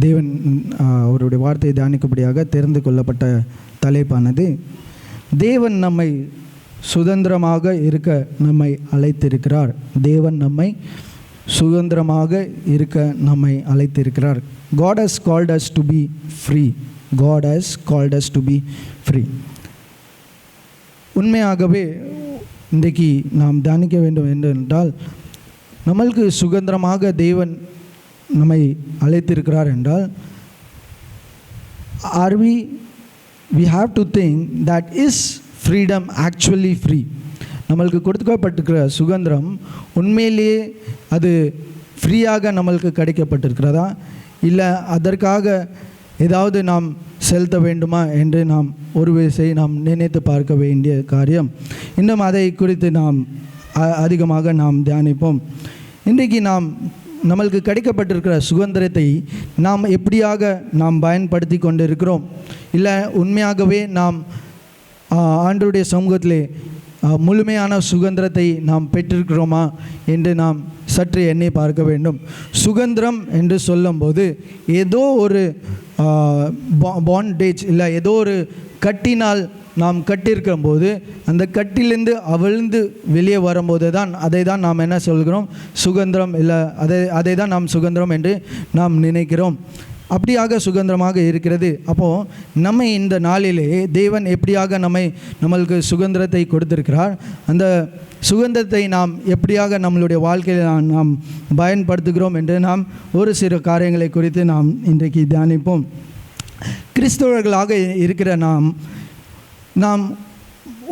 தேவன் அவருடைய வார்த்தையை தியானிக்கும்படியாக தெரிந்து கொள்ளப்பட்ட தலைப்பானது தேவன் நம்மை சுதந்திரமாக இருக்க நம்மை அழைத்திருக்கிறார். தேவன் நம்மை சுதந்திரமாக இருக்க நம்மை அழைத்திருக்கிறார். God has called us to be free. God has called us to be free. உண்மையாகவே இன்றைக்கு நாம் தியானிக்க வேண்டும் என்றால் நம்மளுக்கு சுதந்திரமாக தேவன் நம்மை அழைத்திருக்கிறார் என்றால் we have to think that is freedom actually free. நம்மளுக்கு கொடுக்கப்பட்டிருக்கிற சுதந்திரம் உண்மையிலேயே அது ஃப்ரீயாக நம்மளுக்கு கிடைக்கப்பட்டிருக்கிறதா, இல்லை அதற்காக ஏதாவது நாம் செலுத்த வேண்டுமா என்று நாம் ஒரு விஷயம் நாம் நினைத்து பார்க்க வேண்டிய காரியம். இன்னும் அதை குறித்து நாம் அதிகமாக நாம் தியானிப்போம். இன்றைக்கு நம்மளுக்கு கிடைக்கப்பட்டிருக்கிற சுதந்திரத்தை நாம் எப்படியாக நாம் பயன்படுத்தி கொண்டு இருக்கிறோம், இல்லை உண்மையாகவே நாம் ஆண்டவருடைய சமூகத்திலே முழுமையான சுதந்திரத்தை நாம் பெற்றிருக்கிறோமா என்று நாம் சற்று எண்ணி பார்க்க வேண்டும். சுதந்திரம் என்று சொல்லும்போது ஏதோ ஒரு பாண்டேஜ் இல்லை ஏதோ ஒரு கட்டினால் நாம் கட்டியிருக்கும் போது அந்த கட்டிலிருந்து அவிழ்ந்து வெளியே வரும்போது தான் அதை தான் நாம் என்ன சொல்கிறோம், சுதந்திரம், இல்லை அதை தான் நாம் சுதந்திரம் என்று நாம் நினைக்கிறோம். அப்படியாக சுதந்திரமாக இருக்கிறது. அப்போது நம்ம இந்த நாளிலே தேவன் எப்படியாக நம்மளுக்கு சுதந்திரத்தை கொடுத்திருக்கிறார், அந்த சுதந்திரத்தை நாம் எப்படியாக நம்மளுடைய வாழ்க்கையில் நாம் பயன்படுத்துகிறோம் என்று நாம் ஒரு சில காரியங்களை குறித்து நாம் இன்றைக்கு தியானிப்போம். கிறிஸ்தவர்களாக இருக்கிற நாம்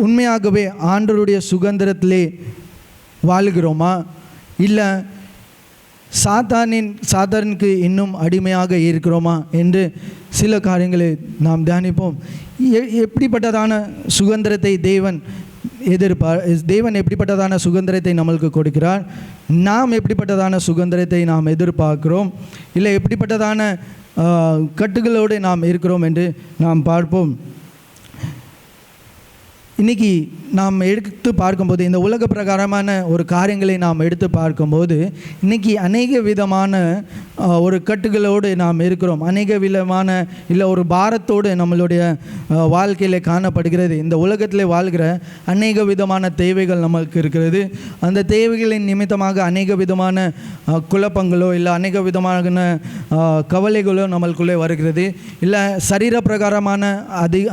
உண்மையாகவே ஆண்டவருடைய சுதந்திரத்திலே வாழுகிறோமா, இல்லை சாத்தானுக்கு இன்னும் அடிமையாக இருக்கிறோமா என்று சில காரியங்களை நாம் தியானிப்போம். எப்படிப்பட்டதான சுதந்திரத்தை தேவன் எப்படிப்பட்டதான சுதந்திரத்தை நம்மளுக்கு கொடுக்கிறார், நாம் எப்படிப்பட்டதான சுதந்திரத்தை நாம் எதிர்பார்க்கிறோம், இல்லை எப்படிப்பட்டதான கட்டுகளோடு நாம் இருக்கிறோம் என்று நாம் பார்ப்போம். இன்றைக்கி நாம் எடுத்து பார்க்கும்போது இந்த உலக பிரகாரமான ஒரு காரியங்களை நாம் எடுத்து பார்க்கும்போது இன்றைக்கி அநேக விதமான ஒரு கட்டுகளோடு நாம் இருக்கிறோம். அநேக விதமான இல்லை ஒரு பாரத்தோடு நம்மளுடைய வாழ்க்கையில் காணப்படுகிறது. இந்த உலகத்தில் வாழ்கிற அநேக விதமான தேவைகள் நமக்கு இருக்கிறது. அந்த தேவைகளின் நிமித்தமாக அநேக விதமான குழப்பங்களோ இல்லை அநேக விதமான கவலைகளோ நம்மளுக்குள்ளே வருகிறது. இல்லை சரீர பிரகாரமான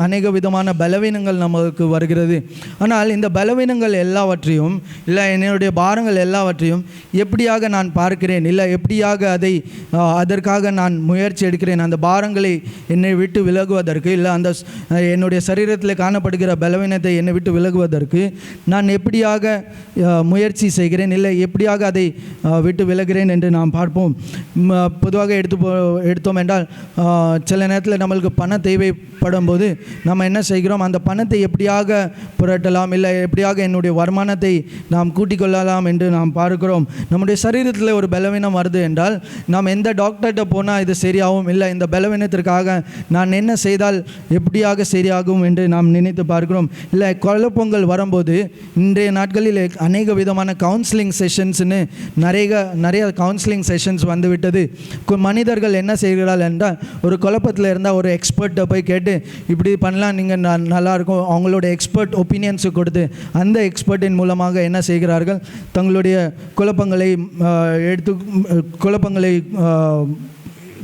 அநேக விதமான பலவீனங்கள் நம்மளுக்கு வருகிறது. ஆனால் இந்த பலவீனங்கள் எல்லாவற்றையும் இல்லை என்னுடைய பாரங்கள் எல்லாவற்றையும் எப்படியாக நான் பார்க்கிறேன், இல்லை எப்படியாக அதற்காக நான் முயற்சி எடுக்கிறேன், அந்த பாரங்களை என்னை விட்டு விலகுவதற்கு, இல்லை அந்த என்னுடைய சரீரத்தில் காணப்படுகிற பலவீனத்தை என்னை விட்டு விலகுவதற்கு நான் எப்படியாக முயற்சி செய்கிறேன், இல்லை எப்படியாக அதை விட்டு விலகிறேன் என்று நாம் பார்ப்போம். பொதுவாக எடுத்தோம் என்றால் சில நேரத்தில் நம்மளுக்கு பண தேவைப்படும் போது நம்ம என்ன செய்கிறோம், அந்த பணத்தை எப்படியாக புரட்டலாம், இல்லை எப்படியாக என்னுடைய வருமானத்தை நாம் கூட்டிக் கொள்ளலாம் என்று நாம் பார்க்கிறோம். நம்முடைய சரீரத்தில் ஒரு பலவீனம் வருது என்றால் நாம் எந்த டாக்டர்கிட்ட போனால் இது சரியாகும், இல்லை இந்த பலவீனத்திற்காக நான் என்ன செய்தால் எப்படியாக சரியாகும் என்று நாம் நினைத்து பார்க்கிறோம். இல்லை குழப்பங்கள் வரும்போது இன்றைய நாட்களில் அநேக விதமான கவுன்சிலிங் செஷன்ஸ்னு நிறைய கவுன்சிலிங் செஷன்ஸ் வந்துவிட்டது. மனிதர்கள் என்ன செய்கிறார்கள் என்றால் ஒரு குழப்பத்தில் இருந்தால் ஒரு எக்ஸ்பர்ட்டை போய் கேட்டு இப்படி பண்ணலாம், நீங்கள் நல்லாயிருக்கும் அவங்களோட எக்ஸ்பர்ட் ஒப்பீனியன்ஸு கொடுத்து அந்த எக்ஸ்பர்ட்டின் மூலமாக என்ன செய்கிறார்கள், தங்களுடைய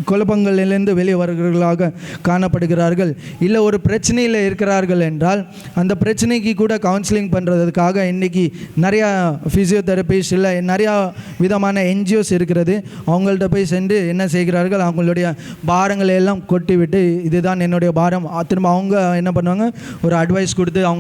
குழப்பங்களிலிருந்து வெளியே வருகிறவர்களாக காணப்படுகிறார்கள். இல்லை ஒரு பிரச்சனையில் இருக்கிறார்கள் என்றால் அந்த பிரச்சனைக்கு கூட கவுன்சிலிங் பண்ணுறதுக்காக இன்றைக்கி நிறையா ஃபிசியோதெரபிஸ்ட் இல்லை நிறையா விதமான என்ஜிஓஸ் இருக்கிறது. அவங்கள்ட்ட போய் சென்று என்ன செய்கிறார்கள், அவங்களுடைய பாரங்களை எல்லாம் கொட்டி விட்டு இதுதான் என்னுடைய பாரம், திரும்ப அவங்க என்ன பண்ணுவாங்க, ஒரு அட்வைஸ் கொடுத்து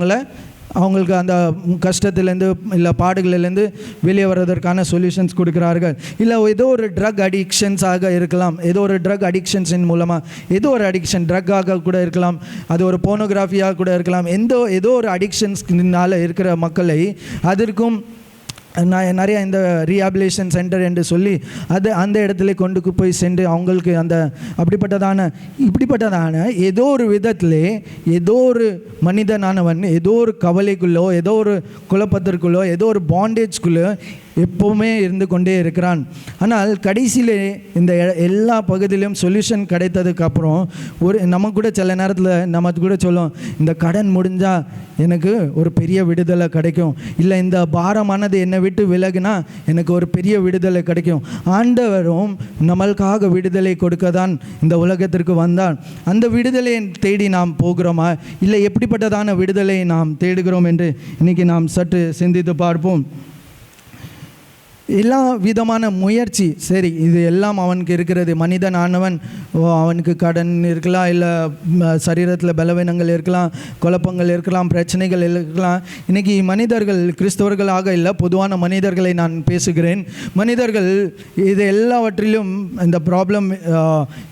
அவங்களுக்கு அந்த கஷ்டத்துலேருந்து இல்லை பாடுகளிலேருந்து வெளியே வர்றதற்கான சொல்யூஷன்ஸ் கொடுக்குறார்கள். இல்லை ஏதோ ஒரு ட்ரக் அடிக்ஷன்ஸாக இருக்கலாம், ஏதோ ஒரு ட்ரக் அடிக்ஷன்ஸின் மூலமாக ஏதோ ஒரு அடிக்ஷன் ட்ரக்காக கூட இருக்கலாம், அது ஒரு போனோகிராஃபியாக கூட இருக்கலாம். ஏதோ ஒரு அடிக்ஷன்ஸ்னால இருக்கிற மக்களை அதற்கும் நிறைய இந்த ரீஹாபிலேஷன் சென்டர் என்று சொல்லி அந்த இடத்துல கொண்டு போய் சென்று அவங்களுக்கு அந்த இப்படிப்பட்டதான ஏதோ ஒரு விதத்திலே ஏதோ ஒரு மனிதனானவன் ஏதோ ஒரு கவலைக்குள்ளோ ஏதோ ஒரு குழப்பத்திற்குள்ளோ ஏதோ ஒரு பாண்டேஜ்குள்ளோ எப்போவுமே இருந்து கொண்டே இருக்கிறான். ஆனால் கடைசியிலே இந்த எல்லா பகுதியிலும் சொல்யூஷன் கிடைத்ததுக்கப்புறம் நம்ம கூட சில நேரத்தில் நம்ம கூட சொல்லும், இந்த கடன் முடிஞ்சால் எனக்கு ஒரு பெரிய விடுதலை கிடைக்கும், இல்லை இந்த பாரமானது என்னை விட்டு விலகுனா எனக்கு ஒரு பெரிய விடுதலை கிடைக்கும். ஆண்டவரும் நம்மளுக்காக விடுதலை கொடுக்க தான் இந்த உலகத்திற்கு வந்தார். அந்த விடுதலையை தேடி நாம் போகிறோமா, இல்லை எப்படிப்பட்டதான விடுதலையை நாம் தேடுகிறோம் என்று இன்றைக்கி நாம் சற்று சிந்தித்து பார்ப்போம். எல்லா விதமான முயற்சி சரி, இது எல்லாம் அவனுக்கு இருக்கிறது. மனிதன் ஆனவன், அவனுக்கு கடன் இருக்கலாம், இல்லை சரீரத்தில் பலவீனங்கள் இருக்கலாம், குழப்பங்கள் இருக்கலாம், பிரச்சனைகள் இருக்கலாம். இன்றைக்கி மனிதர்கள் கிறிஸ்தவர்களாக இல்லை, பொதுவான மனிதர்களை நான் பேசுகிறேன். மனிதர்கள் இது எல்லாவற்றிலும் இந்த ப்ராப்ளம்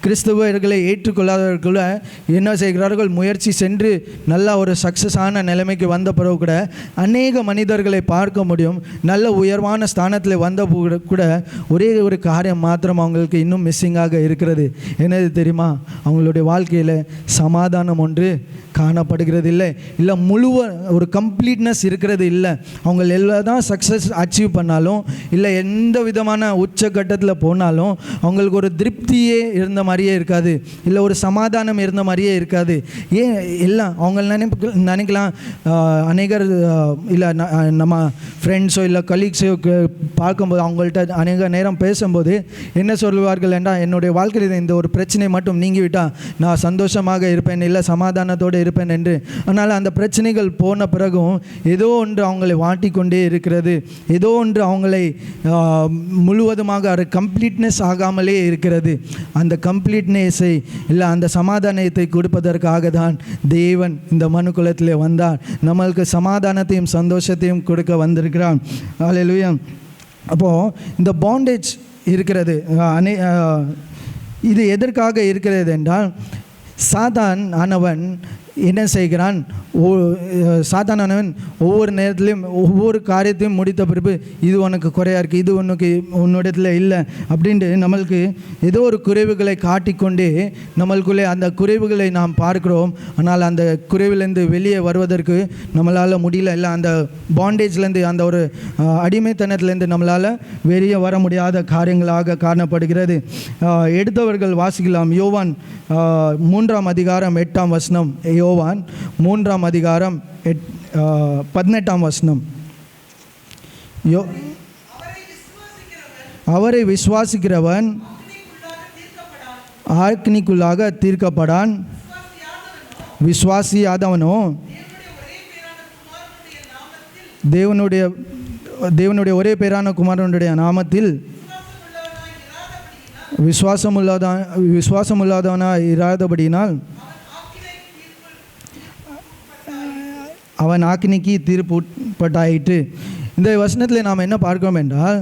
கிறிஸ்தவர்களை ஏற்றுக்கொள்ளாதவர்கள என்ன செய்கிறார்கள், முயற்சி சென்று நல்ல ஒரு சக்ஸஸான நிலைமைக்கு வந்த பிறகு கூட அநேக மனிதர்களை பார்க்க முடியும். நல்ல உயர்வான ஸ்தானத்தில் வந்த கூட ஒரே ஒரு காரியம் மாத்திரம் அவங்களுக்கு இன்னும் மிஸ்ஸிங்காக இருக்கிறது. என்னது தெரியுமா? அவங்களுடைய வாழ்க்கையில் சமாதானம் ஒன்று காணப்படுகிறது இல்லை, இல்லை ஒரு கம்ப்ளீட்னஸ் இருக்கிறது இல்லை. அவங்க எல்லாம் தான் சக்ஸஸ் அச்சீவ் பண்ணாலும், இல்லை எந்த விதமான உச்சக்கட்டத்தில் போனாலும் அவங்களுக்கு ஒரு திருப்தியே இருந்த மாதிரியே இருக்காது, இல்லை ஒரு சமாதானம் இருந்த மாதிரியே இருக்காது. ஏன் எல்லாம் அவங்க நினைக்கலாம், அநேகர் இல்லை நம்ம ஃப்ரெண்ட்ஸோ இல்லை கலீக்ஸோ பார்க்கும்போது அவங்கள்ட்ட அநேக நேரம் பேசும்போது என்ன சொல்வார்கள் என்றால், என்னுடைய வாழ்க்கையில் இந்த ஒரு பிரச்சனை மட்டும் நீங்கிவிட்டால் நான் சந்தோஷமாக இருப்பேன், இல்லை சமாதானத்தோடு இருப்பேன் என்று. ஆனால் அந்த பிரச்சனைகள் போன பிறகும் ஏதோ ஒன்று அவங்களை வாட்டிக்கொண்டே இருக்கிறது, ஏதோ ஒன்று அவங்களை முழுவதுமாக கம்ப்ளீட்னஸ் ஆகாமலே இருக்கிறது. அந்த கம்ப்ளீட்னஸை இல்லை அந்த சமாதானத்தை கொடுப்பதற்காக தான் தேவன் இந்த மனுக்குலத்திலே வந்தார். நம்மளுக்கு சமாதானத்தையும் சந்தோஷத்தையும் கொடுக்க வந்திருக்கிறான். ஹல்லேலூயா. அப்போது இந்த பாண்டேஜ் இருக்கிறது, இது எதற்காக இருக்கிறது என்றால், சாத்தான் ஆனவன் என்ன செய்கிறான், சாத்தானவன் ஒவ்வொரு நேரத்துலையும் ஒவ்வொரு காரியத்தையும் முடித்த பிறகு இது உனக்கு குறையாக இருக்குது, இது உனக்கு உன்னிடத்தில் இல்லை அப்படின்ட்டு நம்மளுக்கு ஏதோ ஒரு குறைவுகளை காட்டிக்கொண்டே நம்மளுக்குள்ளே அந்த குறைவுகளை நாம் பார்க்கிறோம். ஆனால் அந்த குறைவிலேருந்து வெளியே வருவதற்கு நம்மளால் முடியல, இல்லை அந்த பாண்டேஜ்லேருந்து அந்த ஒரு அடிமைத்தனத்துலேருந்து நம்மளால் வெளியே வர முடியாத காரியங்களாக காணப்படுகிறது. எடுத்தவர்கள் வாசிக்கலாம். யோவான் 3ஆம் அதிகாரம் 8ஆம் வசனம். யோவான் 3ஆம் அதிகாரம் 18ஆம் வசனம். அவரை விசுவாசிக்கிறவன் ஆக்கினிக்குள்ளாக தீர்க்கப்படான், விசுவாசியாதவனோ தேவனுடைய ஒரே பேரான குமாரனுடைய நாமத்தில் விசுவாசமுள்ளாதவனாய் இராதபடியினால் அவன் ஆக்கினிக்கு தீர்ப்பு உட்பட்டாயிற்று. இந்த வசனத்தில் நாம் என்ன பார்க்கிறோம் என்றால்,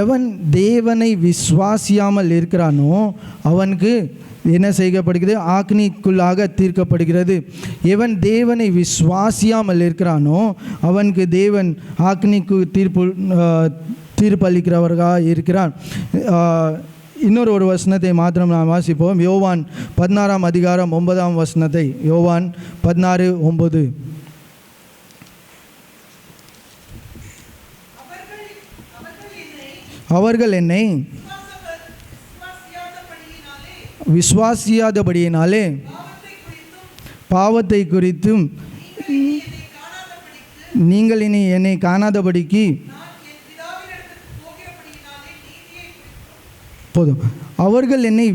எவன் தேவனை விசுவாசியாமல் இருக்கிறானோ அவனுக்கு என்ன செய்யப்படுகிறது, ஆக்கினிக்குள்ளாக தீர்க்கப்படுகிறது. எவன் தேவனை விசுவாசியாமல் இருக்கிறானோ அவனுக்கு தேவன் ஆக்கினிக்கு தீர்ப்பளிக்கிறவர்களாக இருக்கிறார். இன்னொரு ஒரு வசனத்தை மாத்திரம் நாம் வாசிப்போம். யோவான் 16ஆம் அதிகாரம் 9ஆம் வசனத்தை. யோவான் 16:9. அவர்கள் என்னை விசுவாசியாதபடியினாலே பாவத்தை குறித்தும் நீங்கள் இனி என்னை காணாதபடிக்கு போதும். அவர்கள் என்னை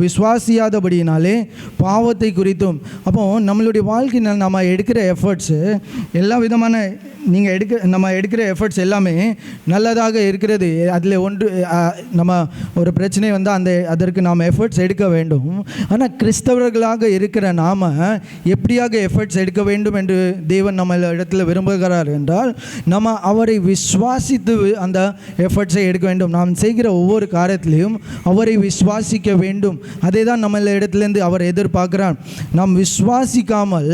விசுவாசியாதபடியினாலே பாவத்தை குறித்தும். அப்போ நம்மளுடைய வாழ்க்கையில் நம்ம எடுக்கிற எஃபர்ட்ஸு எல்லா விதமான நம்ம எடுக்கிற எஃபர்ட்ஸ் எல்லாமே நல்லதாக இருக்கிறது. அதில் ஒன்று நம்ம ஒரு பிரச்சனை வந்தால் அதற்கு நாம் எஃபர்ட்ஸ் எடுக்க வேண்டும். ஆனால் கிறிஸ்தவர்களாக இருக்கிற நாம் எப்படியாக எஃபர்ட்ஸ் எடுக்க வேண்டும் என்று தேவன் நம்ம இடத்துல விரும்புகிறார் என்றால், நம்ம அவரை விசுவாசித்து அந்த எஃபர்ட்ஸை எடுக்க வேண்டும். நாம் செய்கிற ஒவ்வொரு காரியத்திலையும் அவரை விசுவாசிக்க வேண்டும். அதே தான் நம்ம இடத்துலேருந்து அவர் எதிர்பார்க்கிறார். நாம் விசுவாசிக்காமல்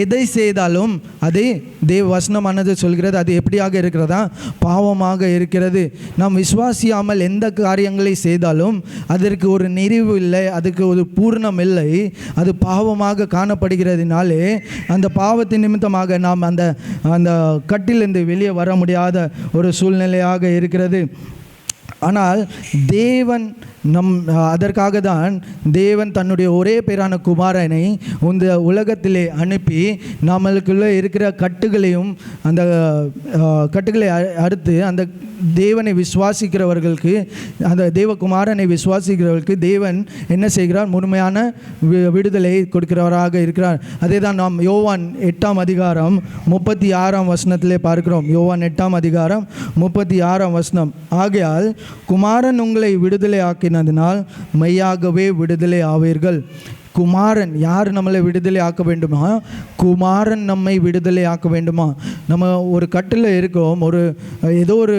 எதை செய்தாலும் அதை வசனமானது சொல்கிறது. அது எப்படியாக இருக்கிறதா? பாவமாக இருக்கிறது. நாம் விசுவாசியாமல் எந்த காரியங்களை செய்தாலும் அதற்கு ஒரு நிறைவு இல்லை, அதுக்கு ஒரு பூர்ணம் இல்லை. அது பாவமாக காணப்படுகிறதுனாலே அந்த பாவத்தின் நிமித்தமாக நாம் அந்த அந்த கட்டிலிருந்து வெளியே வர முடியாத ஒரு சூழ்நிலையாக இருக்கிறது. ஆனால் தேவன் அதற்காக தான் தேவன் தன்னுடைய ஒரே பேரான குமாரனை இந்த உலகத்திலே அனுப்பி நம்மளுக்குள்ளே இருக்கிற கட்டுகளையும் அந்த கட்டுகளை அறுத்து அந்த தேவனை விசுவாசிக்கிறவர்களுக்கு, அந்த தேவகுமாரனை விசுவாசிக்கிறவர்களுக்கு தேவன் என்ன செய்கிறார்? முழுமையான விடுதலை கொடுக்கிறவராக இருக்கிறார். அதே தான் நாம் யோவான் 8ஆம் அதிகாரம் 36ஆம் வசனத்திலே பார்க்கிறோம். யோவான் 8ஆம் அதிகாரம் 36ஆம் வசனம், ஆகையால் குமாரன் உங்களை விடுதலை ஆக்கினதினால் மெய்யாகவே விடுதலை ஆவீர்கள். குமாரன் யார் நம்மளை விடுதலை ஆக்க வேண்டுமா? குமாரன் நம்மை விடுதலை ஆக்க வேண்டுமா? நம்ம ஒரு கட்டில் இருக்கோம், ஏதோ ஒரு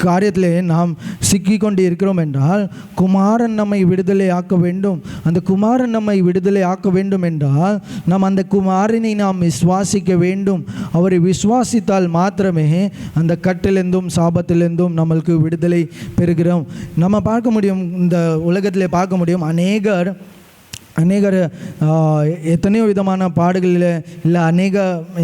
காரியத்திலே நாம் சிக்கிக்கொண்டு இருக்கிறோம் என்றால் குமாரன் நம்மை விடுதலை ஆக்க வேண்டும். அந்த குமாரன் நம்மை விடுதலை ஆக்க வேண்டும் என்றால் நாம் அந்த குமாரனை நாம் விசுவாசிக்க வேண்டும். அவரை விசுவாசித்தால் மாத்திரமே அந்த கட்டிலிருந்தும் சாபத்திலிருந்தும் நம்மளுக்கு விடுதலை பெறுகிறோம். நம்ம பார்க்க முடியும், இந்த உலகத்திலே பார்க்க முடியும், அநேகர் எத்தனையோ விதமான பாடுகளில் இல்லை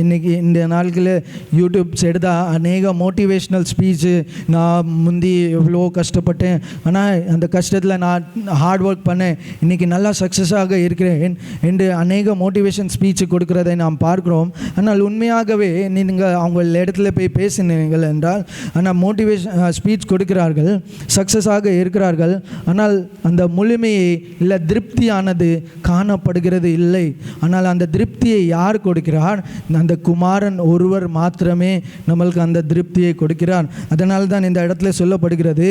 இன்னைக்கு இந்த நாட்களில் யூடியூப்ஸ் எடுத்தால் அநேக மோட்டிவேஷ்னல் ஸ்பீச்சு, நான் முந்தி எவ்வளோ கஷ்டப்பட்டேன், ஆனால் அந்த கஷ்டத்தில் நான் ஹார்ட் ஒர்க் பண்ணேன், இன்றைக்கி நல்லா சக்ஸஸாக இருக்கிறேன் என்று அநேக மோட்டிவேஷன் ஸ்பீச்சு கொடுக்கிறதை நாம் பார்க்குறோம். ஆனால் உண்மையாகவே நீங்கள் அவங்க இடத்துல போய் பேசினீர்கள் என்றால், ஆனால் மோட்டிவேஷன் ஸ்பீச் கொடுக்கிறார்கள், சக்ஸஸாக இருக்கிறார்கள், ஆனால் அந்த முழுமையை இல்லை திருப்தியானது காணப்படுகிறது இல்லை. ஆனால் அந்த திருப்தியை யார் கொடுக்கிறார்? அந்த குமாரன் ஒருவர் மாத்திரமே நம்மளுக்கு அந்த திருப்தியை கொடுக்கிறார். அதனால தான் இந்த இடத்துல சொல்லப்படுகிறது,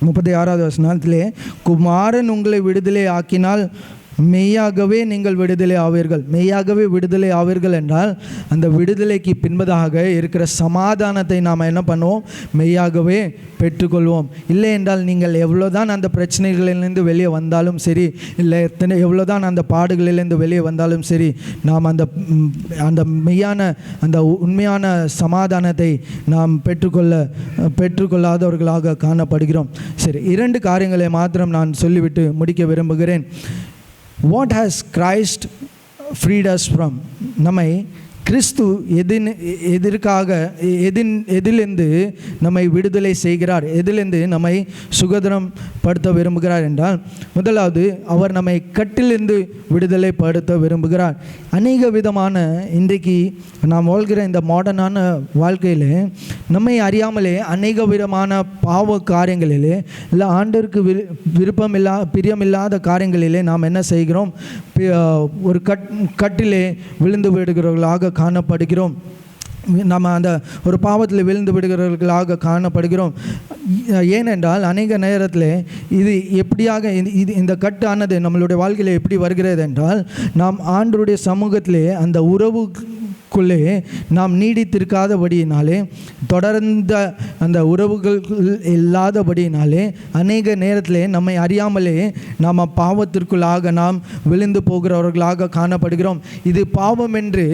36வது வசனத்திலே, குமாரன் உங்களை விடுதலை ஆக்கினால் மெய்யாகவே நீங்கள் விடுதலை ஆவீர்கள். மெய்யாகவே விடுதலை ஆவீர்கள் என்றால் அந்த விடுதலைக்கு பின்பதாக இருக்கிற சமாதானத்தை நாம் என்ன பண்ணுவோம்? மெய்யாகவே பெற்றுக்கொள்வோம். இல்லை என்றால் நீங்கள் எவ்வளோதான் அந்த பிரச்சனைகளிலிருந்து வெளியே வந்தாலும் சரி, இல்லை எவ்வளோதான் அந்த பாடுகளிலிருந்து வெளியே வந்தாலும் சரி, நாம் அந்த மெய்யான அந்த உண்மையான சமாதானத்தை நாம் பெற்றுக்கொள்ளாதவர்களாக காணப்படுகிறோம். சரி, 2 காரியங்களை மாத்திரம் நான் சொல்லிவிட்டு முடிக்க விரும்புகிறேன். What has Christ freed us from? நம்மை கிறிஸ்து எதிலிருந்து நம்மை விடுதலை செய்கிறார், எதிலிருந்து நம்மை சுகந்திரம் படுத்த விரும்புகிறார் என்றால், முதலாவது அவர் நம்மை கட்டிலிருந்து விடுதலை படுத்த விரும்புகிறார். அநேக விதமான இன்றைக்கு நாம் வாழ்கிற இந்த மாடர்னான வாழ்க்கையில் நம்மை அறியாமலே அநேக விதமான பாவ காரியங்களிலே இல்லை ஆண்டவருக்கு பிரியமில்லாத காரியங்களிலே நாம் என்ன செய்கிறோம்? ஒரு கட்டிலே விழுந்து விடுகிறவர்களாக காணப்படுகிறோம். நம்ம அந்த ஒரு பாவத்தில் விழுந்து விடுகிறவர்களாக காணப்படுகிறோம். ஏனென்றால் அநேக நேரத்தில் இது எப்படியாக இந்த கட்டானது நம்மளுடைய வாழ்க்கையில் எப்படி வருகிறது என்றால், நாம் ஆண்டவருடைய சமூகத்திலே அந்த உறவுக்குள்ளே நாம் நீடித்திருக்காதபடியினாலே, தொடர்ந்த அந்த உறவுகள் இல்லாதபடியினாலே அநேக நேரத்திலே நம்மை அறியாமலே நாம் பாவத்திற்குள்ளாக நாம் விழுந்து போகிறவர்களாக காணப்படுகிறோம். இது பாவம் என்று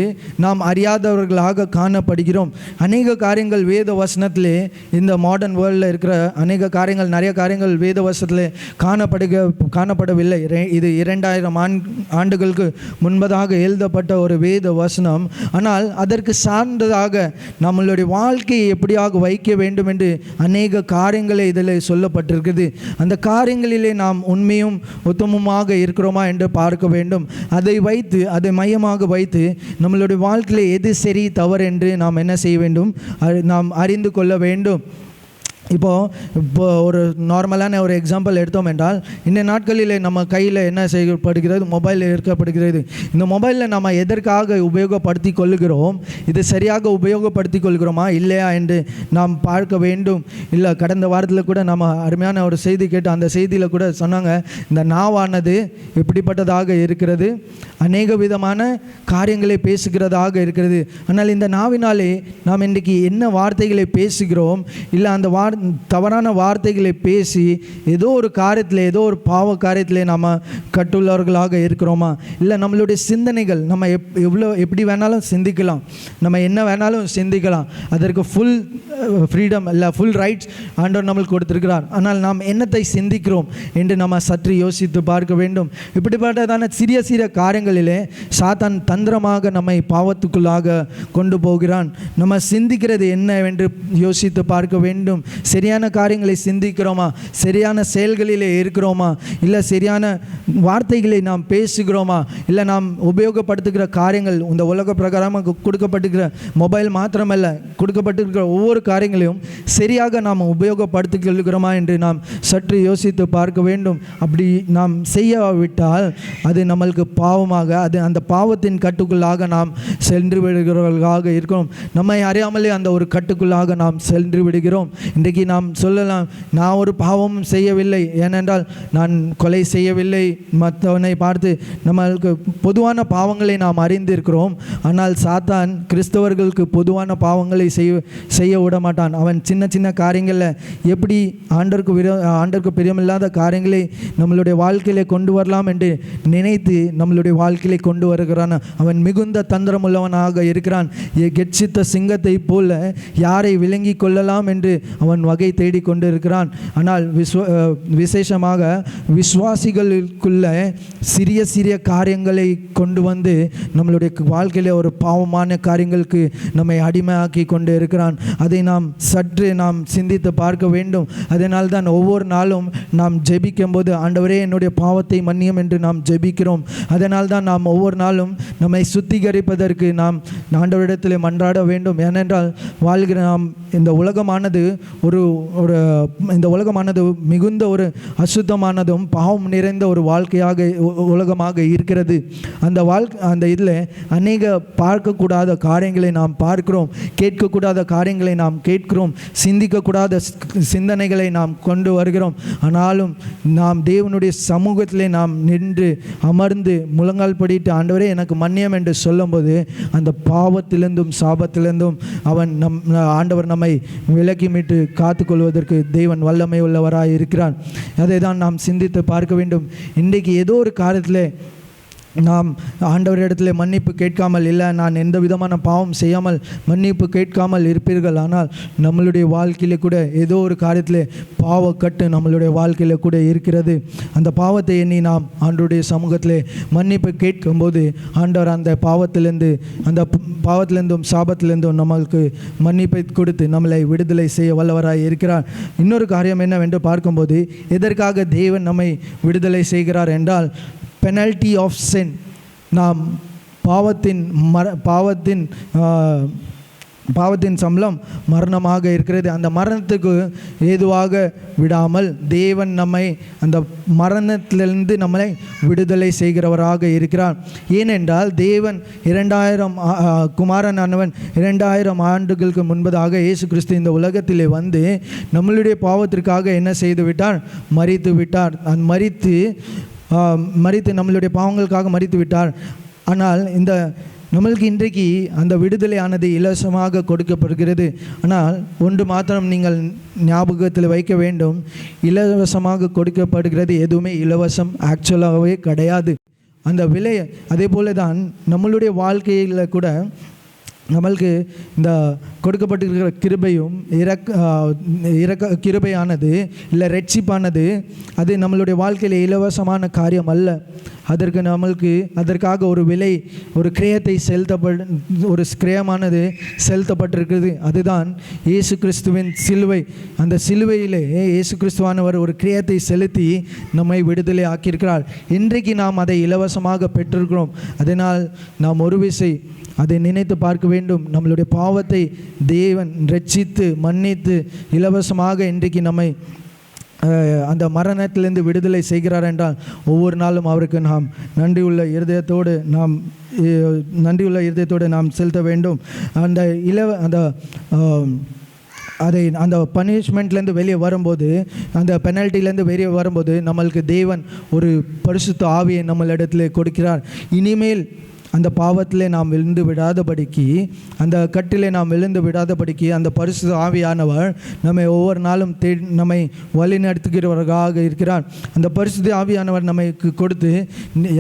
நாம் அறியாதவர்களாக காணப்படுகிறோம். அநேக காரியங்கள் வேத வசனத்திலே, இந்த மாடர்ன் வேர்ல்டில் இருக்கிற அநேக காரியங்கள், நிறைய காரியங்கள் வேத வசனத்திலே காணப்படவில்லை. இது 2000 ஆண்டுகளுக்கு முன்பதாக எழுதப்பட்ட ஒரு வேத வசனம். ஆனால் அதற்கு சார்ந்ததாக நம்மளுடைய வாழ்க்கையை எப்படியாக வைக்க வேண்டும் என்று அநேக காரியங்களை இதில் சொல்லப்பட்டிருக்கிறது. அந்த காரியங்களிலே நாம் உண்மையும் உத்தமமாக இருக்கிறோமா என்று பார்க்க வேண்டும். அதை மையமாக வைத்து நம்மளுடைய வாழ்க்கையில் எது சரி தவறு என்று நாம் என்ன செய்ய வேண்டும்? நாம் அறிந்து கொள்ள வேண்டும். இப்போ ஒரு நார்மலான ஒரு எக்ஸாம்பிள் எடுத்தோம் என்றால், இந்த நாட்களில் நம்ம கையில் என்ன செய்யப்படுகிறது? மொபைல் இருக்கப்படுகிறது. இந்த மொபைலில் நம்ம எதற்காக உபயோகப்படுத்தி கொள்கிறோம்? இது சரியாக உபயோகப்படுத்தி கொள்கிறோமா இல்லையா என்று நாம் பார்க்க வேண்டும். இல்லை, கடந்த வாரத்தில் கூட நம்ம அருமையான ஒரு செய்தி கேட்டு, அந்த செய்தியில் கூட சொன்னாங்க, இந்த நாவானது எப்படிப்பட்டதாக இருக்கிறது? அநேக விதமான காரியங்களை பேசுகிறதாக இருக்கிறது. ஆனால் இந்த நாவினாலே நாம் இன்றைக்கு என்ன வார்த்தைகளை பேசுகிறோம், இல்லை அந்த தவறான வார்த்தைகளை பேசி ஏதோ ஒரு காரியத்தில், ஏதோ ஒரு பாவ காரியத்தில் நாம் கட்டுள்ளவர்களாக இருக்கிறோமா? இல்லை நம்மளுடைய சிந்தனைகள் நம்ம எப்படி வேணாலும் சிந்திக்கலாம், நம்ம என்ன வேணாலும் சிந்திக்கலாம், அதற்கு ஃபுல் ஃப்ரீடம் இல்லை, ஃபுல் ரைட்ஸ் ஆண்டவர் நம்மளுக்கு கொடுத்திருக்கிறார். ஆனால் நாம் என்னத்தை சிந்திக்கிறோம் என்று நம்ம சற்று யோசித்து பார்க்க வேண்டும். இப்படிப்பட்டதான சிறிய சிறிய காரியங்களிலே சாத்தான் தந்திரமாக நம்மை பாவத்துக்குள்ளாக கொண்டு போகிறான். நம்ம சிந்திக்கிறது என்னவென்று யோசித்து பார்க்க வேண்டும். சரியான காரியங்களை சிந்திக்கிறோமா? சரியான செயல்களிலே இருக்கிறோமா? இல்லை சரியான வார்த்தைகளை நாம் பேசுகிறோமா? இல்லை நாம் உபயோகப்படுத்துகிற காரியங்கள், இந்த உலக பிரகாரமாக கொடுக்கப்பட்டிருக்கிற மொபைல் மாத்திரமல்ல, கொடுக்கப்பட்டிருக்கிற ஒவ்வொரு காரியங்களையும் சரியாக நாம் உபயோகப்படுத்திக்கொள்கிறோமா என்று நாம் சற்று யோசித்து பார்க்க வேண்டும். அப்படி நாம் செய்யாவிட்டால் அது நம்மளுக்கு பாவமாக, அது அந்த பாவத்தின் கட்டுக்குள்ளாக நாம் சென்று விடுகிறவர்களாக இருக்கிறோம். நம்மை அறியாமலே அந்த ஒரு கட்டுக்குள்ளாக நாம் சென்று விடுகிறோம். இன்றைக்கு நாம் சொல்லலாம், நான் ஒரு பாவமும் செய்யவில்லை, ஏனென்றால் நான் கொலை செய்யவில்லை, மற்றவனை பார்த்து நம்மளுக்கு பொதுவான பாவங்களை நாம் அறிந்திருக்கிறோம். ஆனால் சாத்தான் கிறிஸ்தவர்களுக்கு பொதுவான பாவங்களை செய்ய விட மாட்டான். அவன் சின்ன சின்ன காரியங்களில் எப்படி ஆண்டருக்கு பிரியமில்லாத காரியங்களை நம்மளுடைய வாழ்க்கையிலே கொண்டு வரலாம் என்று நினைத்து நம்மளுடைய வாழ்க்கையிலே கொண்டு வருகிறான். அவன் மிகுந்த தந்திரம் உள்ளவனாக இருக்கிறான். கெட்சித்த சிங்கத்தை போல யாரை விளங்கி கொள்ளலாம் என்று அவன் வகை தேடி கொண்டு இருக்கிறான். ஆனால் விசேஷமாக விசுவாசிகளுக்குள்ள சிறிய சிறிய காரியங்களை கொண்டு வந்து நம்மளுடைய வாழ்க்கையிலே ஒரு பாவமான காரியங்களுக்கு நம்மை அடிமையாக்கி கொண்டு இருக்கிறான். அதை நாம் சற்று நாம் சிந்தித்து பார்க்க வேண்டும். அதனால் தான் ஒவ்வொரு நாளும் நாம் ஜெபிக்கும் போது, ஆண்டவரே என்னுடைய பாவத்தை மன்னியும் என்று நாம் ஜெபிக்கிறோம். அதனால் தான் நாம் ஒவ்வொரு நாளும் நம்மை சுத்திகரிப்பதற்கு நாம் ஆண்டவரிடத்தில் மன்றாட வேண்டும். ஏனென்றால் வாழ்கிற நாம் இந்த உலகமானது இந்த உலகமானது மிகுந்த ஒரு அசுத்தமானதும் பாவம் நிறைந்த ஒரு உலகமாக இருக்கிறது. அந்த இதில் அநேக பார்க்கக்கூடாத காரியங்களை நாம் பார்க்கிறோம், கேட்கக்கூடாத காரியங்களை நாம் கேட்கிறோம், சிந்திக்கக்கூடாத சிந்தனைகளை நாம் கொண்டு வருகிறோம். ஆனாலும் நாம் தேவனுடைய சமூகத்திலே நாம் நின்று அமர்ந்து முழங்கால் படிட்டு, ஆண்டவரே எனக்கு மன்னியம் என்று சொல்லும்போது அந்த பாவத்திலிருந்தும் சாபத்திலிருந்தும் ஆண்டவர் நம்மை விலக்கி மீட்டு காத்துக்கொள்வதற்கு தேவன் வல்லமை உள்ளவராய் இருக்கிறான். அதை தான் நாம் சிந்தித்து பார்க்க வேண்டும். இன்றைக்கு ஏதோ ஒரு காரியத்தில் நாம் ஆண்டவரிடத்தில் மன்னிப்பு கேட்காமல், இல்லை நான் எந்த விதமான பாவம் செய்யாமல் மன்னிப்பு கேட்காமல் இருப்பீர்கள். ஆனால் நம்மளுடைய வாழ்க்கையிலே கூட ஏதோ ஒரு காரியத்தில் பாவக்கட்டு நம்மளுடைய வாழ்க்கையில் கூட இருக்கிறது. அந்த பாவத்தை எண்ணி நாம் ஆண்டவருடைய சமூகத்தில் மன்னிப்பு கேட்கும்போது ஆண்டவர் அந்த பாவத்திலிருந்தும் சாபத்திலிருந்தும் நம்மளுக்கு மன்னிப்பை கொடுத்து நம்மளை விடுதலை செய்ய வல்லவராய் இருக்கிறார். இன்னொரு காரியம் என்னவென்று பார்க்கும்போது, எதற்காக தேவன் நம்மை விடுதலை செய்கிறார் என்றால், பெனல்டி ஆஃப் சின். நாம் பாவத்தின் சம்பளம் மரணமாக இருக்கிறது. அந்த மரணத்துக்கு ஏதுவாக விடாமல் தேவன் நம்மை அந்த மரணத்திலிருந்து நம்மளை விடுதலை செய்கிறவராக இருக்கிறார். ஏனென்றால் தேவன் 2000 குமாரனானவன் 2000 ஆண்டுகளுக்கு முன்பதாக இயேசு கிறிஸ்து இந்த உலகத்திலே வந்து நம்மளுடைய பாவத்திற்காக என்ன செய்து விட்டார்? மரித்து விட்டார். மரித்து நம்மளுடைய பாவங்களுக்காக மரித்து விட்டார். ஆனால் நம்மளுக்கு இன்றைக்கு அந்த விடுதலையானது இலவசமாக கொடுக்கப்படுகிறது. ஆனால் ஒன்று மாத்திரம் நீங்கள் ஞாபகத்தில் வைக்க வேண்டும், இலவசமாக கொடுக்கப்படுகிறது எதுவுமே இலவசம் ஆக்சுவலாகவே கிடையாது. அந்த விலை அதே போல தான் நம்மளுடைய வாழ்க்கையில் கூட நம்மளுக்கு இந்த கொடுக்கப்பட்டிருக்கிற கிருபையும் கிருபையானது இல்லை ரட்சிப்பானது அது நம்மளுடைய வாழ்க்கையில் இலவசமான காரியம் அல்ல. அதற்காக ஒரு விலை, ஒரு கிரயத்தை ஒரு கிரயமானது செலுத்தப்பட்டிருக்கிறது. அதுதான் இயேசு கிறிஸ்துவின் சிலுவை. அந்த சிலுவையிலே இயேசு கிறிஸ்துவானவர் ஒரு கிரயத்தை செலுத்தி நம்மை விடுதலை ஆக்கியிருக்கிறார். இன்றைக்கு நாம் அதை இலவசமாக பெற்றிருக்கிறோம். அதனால் நாம் ஒரு விசை அதை நினைத்து பார்க்க வேண்டும். நம்மளுடைய பாவத்தை தேவன் ரட்சித்து மன்னித்து இலவசமாக இன்றைக்கு நம்மை அந்த மரணத்திலிருந்து விடுதலை செய்கிறார் என்றால் ஒவ்வொரு நாளும் அவருக்கு நாம் நன்றியுள்ள இருதயத்தோடு நாம் செலுத்த வேண்டும். அந்த பனிஷ்மெண்ட்லேருந்து வெளியே வரும்போது, அந்த பெனல்ட்டிலேருந்து வெளியே வரும்போது நம்மளுக்கு தேவன் ஒரு பரிசுத்த ஆவியை நம்மளிடத்தில் கொடுக்கிறார். இனிமேல் அந்த பாவத்திலே நாம் விழுந்து விடாதபடிக்கு, அந்த கட்டிலே நாம் விழுந்து விடாதபடிக்கு அந்த பரிசுத்த ஆவியானவர் நம்மை ஒவ்வொரு நாளும் நம்மை வழி நடத்துகிறவராக இருக்கிறார். அந்த பரிசுத்த ஆவியானவர் நமக்கு கொடுத்து,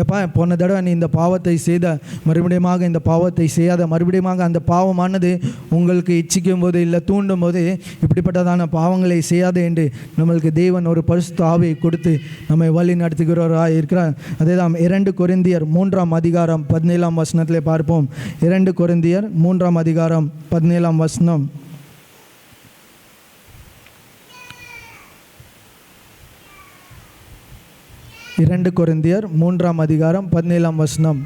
எப்பா போன தடவை நீ இந்த பாவத்தை செய்த, மறுபடியும் இந்த பாவத்தை செய்யாத, மறுபடியும் அந்த பாவமானது உங்களுக்கு இச்சிக்கும் போது இல்லை தூண்டும் போது இப்படிப்பட்டதான பாவங்களை செய்யாத என்று நம்மளுக்கு தேவன் ஒரு பரிசுத்த ஆவியை கொடுத்து நம்மை வழி நடத்துகிறவராக இருக்கிறார். அதே தான் 2 கொரிந்தியர் 3ஆம் அதிகாரம் 17ஆம் வசனத்திலே பார்ப்போம். 2 கொரிந்தியர் 3ஆம் அதிகாரம் 17ஆம் வசனம். கொரிந்தியர் 3ஆம் அதிகாரம் 17ஆம் வசனம்.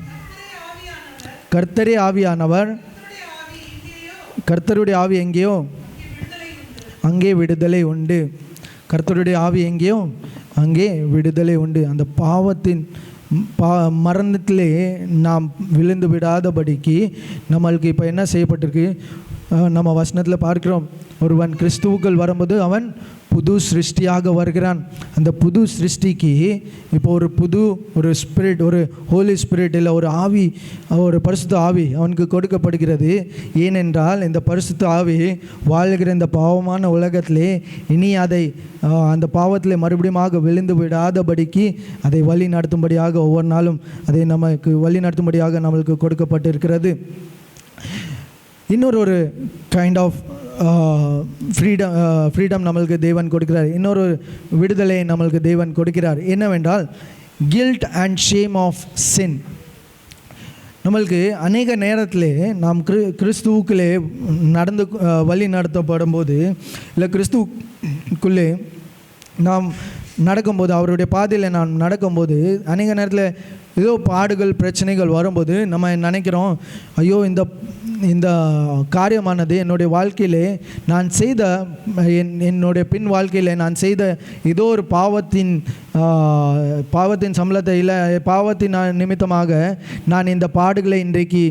கர்த்தரே ஆவியானவர், கர்த்தருடைய ஆவி எங்கேயோ அங்கே விடுதலை உண்டு. கர்த்தருடைய ஆவி எங்கேயோ அங்கே விடுதலை உண்டு. அந்த பாவத்தின் மரணத்திலே நாம் விழுந்து விடாதபடிக்கு நம்மளுக்கு இப்போ என்ன செய்யப்பட்டிருக்கு? நம்ம வசனத்தில் பார்க்கிறோம், ஒருவன் கிறிஸ்துவுக்குள் வரும்போது அவன் புது சிருஷ்டியாக வருகிறான். அந்த புது சிருஷ்டிக்கு இப்போ ஒரு ஸ்பிரிட், ஒரு ஹோலி ஸ்பிரிட் இல்லை ஒரு ஆவி, ஒரு பரிசுத்த ஆவி அவனுக்கு கொடுக்கப்படுகிறது. ஏனென்றால் இந்த பரிசுத்த ஆவி வாழ்கிற இந்த பாவமான உலகத்திலே இனி அதை அந்த பாவத்திலே மறுபடியும் விழுந்து விடாதபடிக்கு அதை வழி நடத்தும்படியாக ஒவ்வொரு நாளும் அதை நமக்கு வழி நடத்தும்படியாக நம்மளுக்கு கொடுக்கப்பட்டிருக்கிறது. இன்னொரு கைண்ட் ஆஃப் ஃப்ரீடம் நம்மளுக்கு தேவன் கொடுக்கிறார். இன்னொரு விடுதலை நம்மளுக்கு தேவன் கொடுக்கிறார். என்னவென்றால் guilt and shame of sin. நம்மளுக்கு அநேக நேரத்தில் நாம் கிறிஸ்துவுக்குள்ளே வழி நடத்தப்படும் போது, இல்லை கிறிஸ்துவுக்குள்ளே நாம் நடக்கும்போது, அவருடைய பாதையில் நாம் நடக்கும்போது அநேக நேரத்தில் ஏதோ பாடுகள் பிரச்சனைகள் வரும்போது நம்ம நினைக்கிறோம், ஐயோ இந்த காரியமானது என்னுடைய வாழ்க்கையிலே நான் செய்த, என்னுடைய பின் வாழ்க்கையில் நான் செய்த ஏதோ ஒரு பாவத்தின் சம்பளத்தை இல்லை பாவத்தின் நிமித்தமாக நான் இந்த பாடுகளை இன்றைக்கு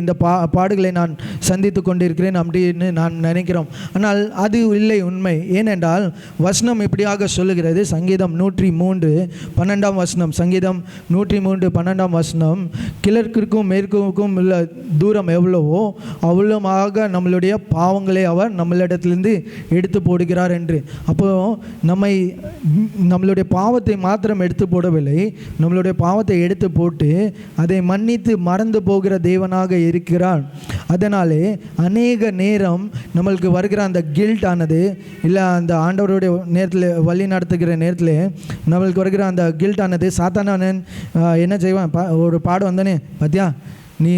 இந்த பாடுகளை நான் சந்தித்து கொண்டிருக்கிறேன் அப்படின்னு நான் நினைக்கிறோம். ஆனால் அது இல்லை உண்மை. ஏனென்றால் வசனம் இப்படியாக சொல்லுகிறது. சங்கீதம் 103:12 வசனம். சங்கீதம் 103:12 வசனம். கிழக்கிற்கும் மேற்குக்கும் உள்ள தூரம் எவ்வளவோ அவ்வளோமாக நம்மளுடைய பாவங்களை அவர் நம்மளிடத்திலிருந்து எடுத்து போடுகிறார் என்று. அப்போ நம்மளுடைய பாவத்தை மாத்திரம் எடுத்து போடவில்லை, நம்மளுடைய பாவத்தை எடுத்து போட்டு அதை மன்னித்து மறந்து போகிற தேவனாக இருக்கிறார். அதனாலே அநேக நேரம் நம்மளுக்கு வருகிற அந்த கில்ட் ஆனது, இல்லை அந்த ஆண்டவருடைய நேரத்தில் வழி நடத்துகிற நேரத்தில் நம்மளுக்கு வருகிற அந்த கில்ட் ஆனது, சாத்தானவன் என்ன செய்வான்? ஒரு பாடு வந்தானே பார்த்தியா, நீ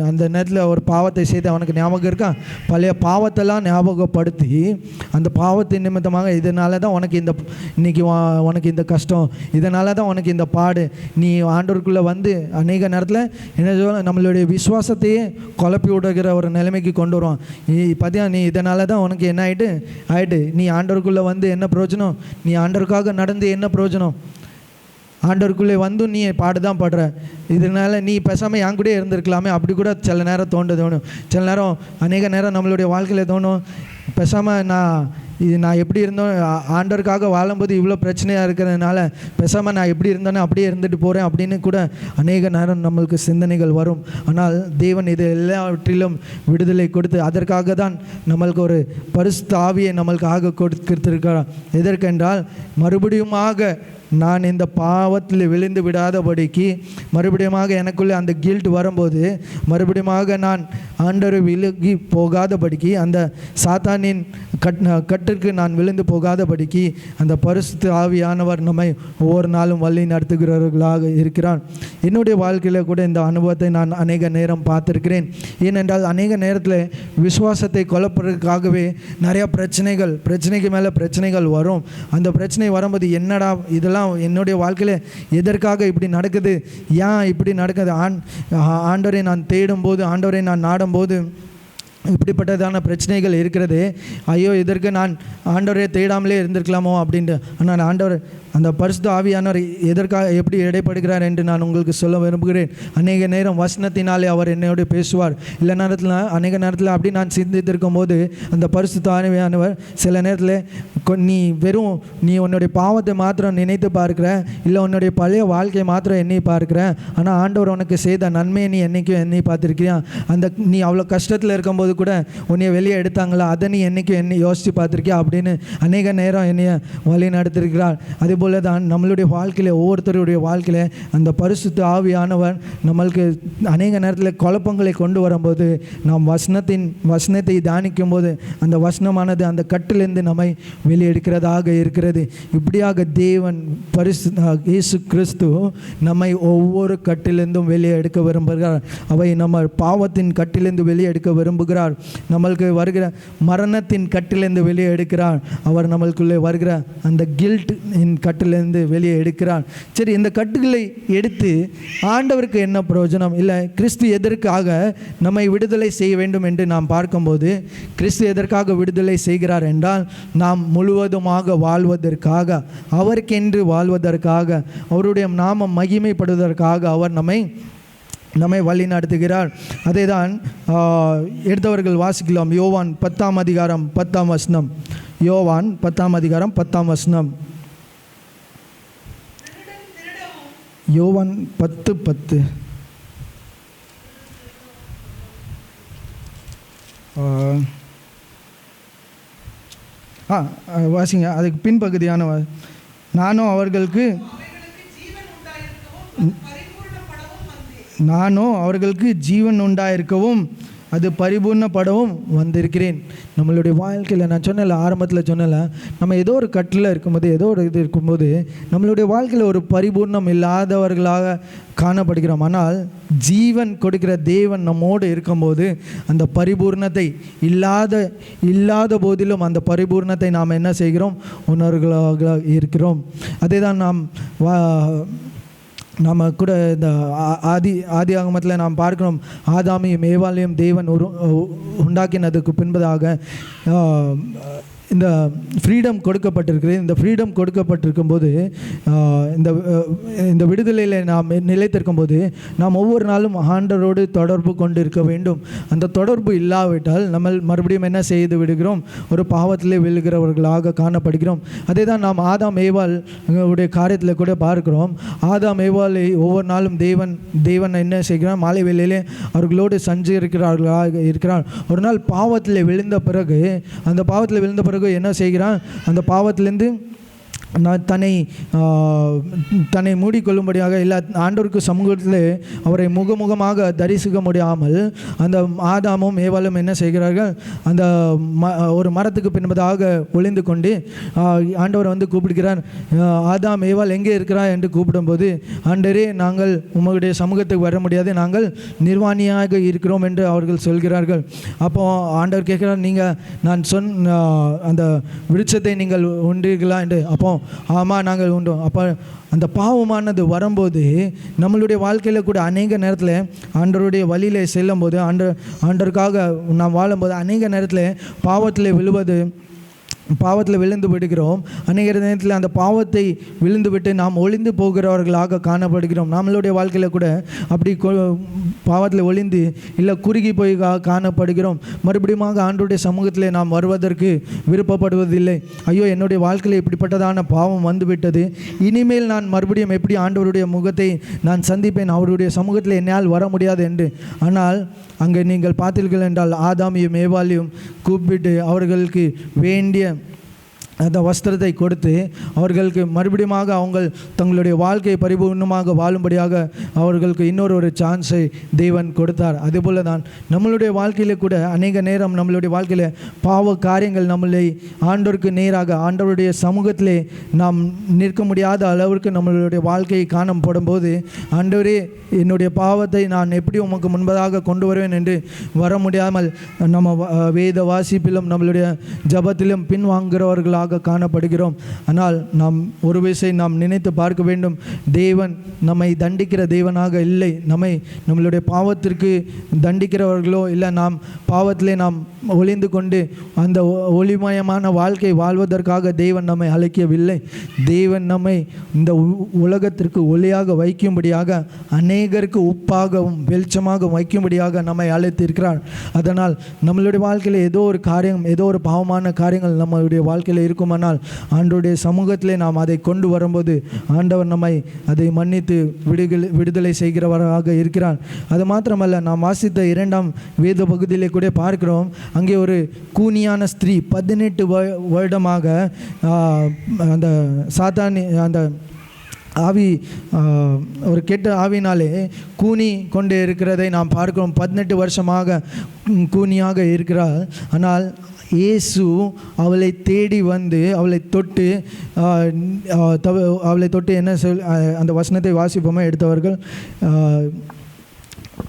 அந்த நேரத்தில் ஒரு பாவத்தை செய்த அவனுக்கு ஞாபகம் இருக்கா? பழைய பாவத்தெல்லாம் ஞாபகப்படுத்தி அந்த பாவத்தின் நிமித்தமாக இதனால தான் உனக்கு இன்னைக்கு உனக்கு இந்த கஷ்டம், இதனால தான் உனக்கு இந்த பாடு, நீ ஆண்டவருக்குள்ளே வந்து அநேக நேரத்தில் என்ன சொல்ல நம்மளுடைய விசுவாசத்தையே குழப்பி விடுகிற ஒரு நிலைமைக்கு கொண்டு வருவான். பார்த்தியா, நீ இதனால தான் உனக்கு என்ன ஆயிட்டு நீ ஆண்டவருக்குள்ளே வந்து என்ன பிரயோஜனம்? நீ ஆண்டவருக்காக நடந்து என்ன பிரயோஜனம்? ஆண்டவருக்குள்ளே வந்து நீ பாடுதான் பாடுற, இதனால் நீ பேசாமல் என் கூட இருந்திருக்கலாமே அப்படி கூட சில நேரம் தோணும். சில நேரம் அநேக நேரம் நம்மளுடைய வாழ்க்கையில் தோணும், பேசாமல் நான் எப்படி இருந்தோம், ஆண்டவருக்காக வாழும்போது இவ்வளோ பிரச்சனையாக இருக்கிறதுனால பேசாமல் நான் எப்படி இருந்தோன்னே அப்படியே இருந்துட்டு போகிறேன் அப்படின்னு கூட அநேக நேரம் நம்மளுக்கு சிந்தனைகள் வரும். ஆனால் தேவன் இது எல்லாவற்றிலும் விடுதலை கொடுத்து அதற்காக தான் நம்மளுக்கு ஒரு பரிசுத்த ஆவியை நம்மளுக்காக கொடுத்திருக்கிறார். எதற்கென்றால் மறுபடியுமாக நான் இந்த பாவத்தில் விழுந்து விடாதபடிக்கு, மறுபடியும் எனக்குள்ளே அந்த கில்ட் வரும்போது மறுபடியும் நான் ஆண்டவரை விலகி போகாதபடிக்கு, அந்த சாத்தானின் கட்டிற்கு நான் விழுந்து போகாதபடிக்கு அந்த பரிசுத்த ஆவியானவர் நம்மை ஒவ்வொரு நாளும் வழி நடத்துகிறவர்களாக இருக்கிறார். என்னுடைய வாழ்க்கையில் கூட இந்த அனுபவத்தை நான் அநேக நேரம் பார்த்துருக்கிறேன். ஏனென்றால் அநேக நேரத்தில் விசுவாசத்தை குழப்பதற்காகவே நிறையா பிரச்சனைக்கு மேலே பிரச்சனைகள் வரும். அந்த பிரச்சனை வரும்போது என்னடா இதெல்லாம் என்னுடைய வாழ்க்கையில் எதற்காக இப்படி நடக்குது, ஏன் இப்படி நடக்குது, ஆண்டவரை நான் தேடும்போது, ஆண்டவரை நான் நாடும்போது இப்படிப்பட்டதான பிரச்சனைகள் இருக்கிறது. ஐயோ, இதற்கு நான் ஆண்டவரை தேடாமலே இருந்திருக்கலாமோ அப்படின்ட்டு. ஆனால் ஆண்டவர் அந்த பரிசுத்த ஆவியானவர் எதற்காக எப்படி இடைப்படுகிறார் என்று நான் உங்களுக்கு சொல்ல விரும்புகிறேன். அநேக நேரம் வசனத்தினாலே அவர் என்னோடு பேசுவார். இல்லை நேரத்தில் அநேக நேரத்தில் அப்படி நான் சிந்தித்திருக்கும் போது அந்த பரிசுத்த ஆவியானவர் சில நேரத்தில் நீ உன்னுடைய பாவத்தை மாத்திரம் நினைத்து பார்க்கிற, இல்லை உன்னுடைய பழைய வாழ்க்கையை மாத்திரம் எண்ணி பார்க்கிற, ஆனால் ஆண்டவர் உனக்கு செய்த நன்மையை நீ என்றைக்கும் எண்ணி பார்த்துருக்கிறியா? நீ அவ்வளோ கஷ்டத்தில் இருக்கும்போது கூட உன்னை வெளியே எடுத்தாங்களா, அதை நீ என்றைக்கும் எண்ணி யோசித்து பார்த்துருக்கியா அப்படின்னு அநேக நேரம் என்னைய வழி நடத்திருக்கிறார். அதே போல தான் நம்மளுடைய வாழ்க்கையில், ஒவ்வொருத்தருடைய வாழ்க்கையில் அந்த பரிசுத்த ஆவியானவர் நம்மளுக்கு அநேக நேரத்தில் குழப்பங்களை கொண்டு வரும்போது நாம் வசனத்தை தியானிக்கும் போது அந்த வசனமானது அந்த கட்டிலிருந்து நம்மை வெளியெடுக்கிறதாக இருக்கிறது. இப்படியாக தேவன் இயேசு கிறிஸ்து நம்மை ஒவ்வொரு கட்டிலிருந்தும் வெளியே எடுக்க விரும்புகிறார். அவை நம்ம பாவத்தின் கட்டிலிருந்து வெளியே எடுக்க விரும்புகிறார். நம்மளுக்கு வருகிற மரணத்தின் கட்டிலிருந்து வெளியே எடுக்கிறார். அவர் நம்மளுக்குள்ளே வருகிற அந்த கில்ட் கட்டிலிருந்து வெளியே எடுக்கிறார். சரி, இந்த கட்டுகளை எடுத்து ஆண்டவருக்கு என்ன பிரயோஜனம்? இல்லை கிறிஸ்து எதற்காக நம்மை விடுதலை செய்ய வேண்டும் என்று நாம் பார்க்கும்போது, கிறிஸ்து எதற்காக விடுதலை செய்கிறார் என்றால், நாம் முழுவதுமாக வாழ்வதற்காக, அவருக்கென்று வாழ்வதற்காக, அவருடைய நாமம் மகிமைப்படுவதற்காக அவர் நம்மை வழி நடத்துகிறார். அதை தான் எடுத்தவர்கள் வாசிக்கலாம். யோவான் 10ஆம் அதிகாரம் 10ஆம் வசனம். யோவான் 10ஆம் அதிகாரம் 10ஆம் வசனம். யோவான் 10:10. வாசிங்க, அதுக்கு பின்பகுதியான நானும் அவர்களுக்கு ஜீவன் உண்டாயிருக்கவும் அது பரிபூர்ணப்படவும் வந்திருக்கிறேன். நம்மளுடைய வாழ்க்கையில் நான் சொன்னல, ஆரம்பத்தில் சொன்னல, நம்ம ஏதோ ஒரு கட்டில் இருக்கும்போது, ஏதோ ஒரு இது இருக்கும்போது நம்மளுடைய வாழ்க்கையில் ஒரு பரிபூர்ணம் இல்லாதவர்களாக காணப்படுகிறோம். ஆனால் ஜீவன் கொடுக்கிற தேவன் நம்மோடு இருக்கும்போது அந்த பரிபூர்ணத்தை இல்லாத போதிலும் அந்த பரிபூர்ணத்தை நாம் என்ன செய்கிறோம்? உணர்வுகளாக இருக்கிறோம். அதே தான் நம்ம கூட இந்த ஆதி ஆகமத்தில் நாம் பார்க்கிறோம். ஆதாமையும் ஏவாளையும் தேவன் உண்டாக்கினதுக்கு பின்பதாக இந்த ஃப்ரீடம் கொடுக்கப்பட்டிருக்கிறது. இந்த ஃப்ரீடம் கொடுக்கப்பட்டிருக்கும் போது, இந்த விடுதலையில் நாம் நிலைத்திருக்கும் போது நாம் ஒவ்வொரு நாளும் ஆண்டவரோடு தொடர்பு கொண்டு இருக்க வேண்டும். அந்த தொடர்பு இல்லாவிட்டால் நம்ம மறுபடியும் என்ன செய்து விடுகிறோம்? ஒரு பாவத்திலே விழுகிறவர்களாக காணப்படுகிறோம். அதே தான் நாம் ஆதாம் ஏவாள் உடைய காரியத்தில் கூட பார்க்கிறோம். ஆதாம் ஏவாளை ஒவ்வொரு நாளும் தேவன் என்ன செய்கிறார்? மாலை வேளையிலே அவர்களோடு சஞ்சரிக்கிறார்களாக இருக்கிறார். ஒரு நாள் பாவத்தில் விழுந்த பிறகு என்ன செய்கிறான்? அந்த பாவத்திலிருந்து தன்னை மூடிக்கொள்ளும்படியாக, இல்லை ஆண்டவருக்கு சமூகத்தில் அவரை முகமுகமாக தரிசிக்க முடியாமல் அந்த ஆதாமும் ஏவாளும் என்ன செய்கிறார்கள்? அந்த ஒரு மரத்துக்கு பின்பதாக ஒளிந்து கொண்டு ஆண்டவர் கூப்பிடுகிறார். ஆதாம் ஏவாள் எங்கே இருக்கிறார் என்று கூப்பிடும்போது, ஆண்டவரே, நாங்கள் உங்களுடைய சமூகத்துக்கு வர முடியாது, நாங்கள் நிர்வாணியாக இருக்கிறோம் என்று அவர்கள் சொல்கிறார்கள். அப்போ ஆண்டவர் கேட்கிறார், நான் சொன்ன அந்த விருட்சத்தை நீங்கள் உண்டீர்களா என்று. அப்போ ஆமாம், நாங்கள் உண்டோம். அப்போ அந்த பாவமானது வரும்போது நம்மளுடைய வாழ்க்கையில் கூட அநேக நேரத்தில் ஆண்டவருடைய வழியில் செல்லும் போது, ஆண்டவருக்காக நாம் வாழும்போது அநேக நேரத்தில் பாவத்தில் விழுந்து விடுகிறோம். அநேக நேரத்தில் அந்த பாவத்தை விழுந்து விட்டு நாம் ஒளிந்து போகிறவர்களாக காணப்படுகிறோம். நம்மளுடைய வாழ்க்கையில் கூட அப்படி பாவத்தில் ஒளிந்து இல்லை குறுகி போய் காணப்படுகிறோம். மறுபடியும் ஆண்டவருடைய சமூகத்தில் நாம் வருவதற்கு விருப்பப்படுவதில்லை. ஐயோ, என்னுடைய வாழ்க்கையில் இப்படிப்பட்டதான பாவம் வந்துவிட்டது, இனிமேல் நான் மறுபடியும் எப்படி ஆண்டவருடைய முகத்தை நான் சந்திப்பேன்? அவருடைய சமூகத்தில் என்னால் வர முடியாது என்று. ஆனால் அங்கே நீங்கள் பார்த்தீர்கள் என்றால் ஆதாமையும் ஏவாளையும் கூப்பிட்டு அவர்களுக்கு வேண்டிய அந்த வஸ்திரத்தை கொடுத்து அவர்களுக்கு மறுபடியும் அவங்க தங்களுடைய வாழ்க்கையை பரிபூர்ணமாக வாழும்படியாக அவர்களுக்கு இன்னொரு சான்ஸை தேவன் கொடுத்தார். அதேபோல் தான் நம்மளுடைய வாழ்க்கையில் கூட அநேக நேரம் நம்மளுடைய வாழ்க்கையில் பாவ காரியங்கள் நம்மளை ஆண்டவருக்கு நேராக, ஆண்டவருடைய சமூகத்திலே நாம் நிற்க முடியாத அளவிற்கு நம்மளுடைய வாழ்க்கையை காணப்படும் போது, ஆண்டவரே, என்னுடைய பாவத்தை நான் எப்படி உமக்கு முன்பதாக கொண்டு வருவேன் என்று வர முடியாமல் நம்ம வேத வாசிப்பிலும் நம்மளுடைய ஜபத்திலும் பின்வாங்குகிறவர்களாக இருக்கிறவர்களாக காணப்படுகிறோம். ஆனால் நாம் ஒரு விஷயம் நாம் நினைத்து பார்க்க வேண்டும். தேவன் நம்மை தண்டிக்கிற தேவனாக இல்லை. நம்மளுடைய பாவத்திற்கு தண்டிக்கிறவர்களோ இல்லை நாம் பாவத்திலே நாம் ஒளிந்து கொண்டு அந்த ஒளிமயமான வாழ்க்கை வாழ்வதற்காக தேவன் நம்மை அழைக்கவில்லை. தேவன் நம்மை இந்த உலகத்திற்கு ஒளியாக வைக்கும்படியாக, அநேகருக்கு உப்பாகவும் வெளிச்சமாக வைக்கும்படியாக நம்மை அழைத்திருக்கிறார். அதனால் நம்மளுடைய வாழ்க்கையில் ஏதோ ஒரு காரியம், ஏதோ ஒரு பாவமான காரியங்கள் நம்மளுடைய வாழ்க்கையில் இருக்குமானால் ஆண்டவருடைய சமூகத்திலே நாம் அதை கொண்டு வரும்போது ஆண்டவர் நம்மை அதை மன்னித்து விடுதலை செய்கிறவராக இருக்கிறார். அது மாத்திரமல்ல, நாம் வாசித்த 2ஆம் வேத பகுதியிலே கூட பார்க்கிறோம். அங்கே ஒரு கூனியான ஸ்திரீ 18 வருடமாக அந்த சாத்தானி அந்த ஆவி ஒரு கெட்ட ஆவினாலே கூனி கொண்டு இருக்கிறதை நாம் பார்க்கிறோம். 18 வருஷமாக கூனியாக இருக்கிறார். ஆனால் இயேசு அவளை தேடி வந்து அவளை தொட்டு என்ன அந்த வசனத்தை வாசிப்போமா எடுத்தவர்கள்?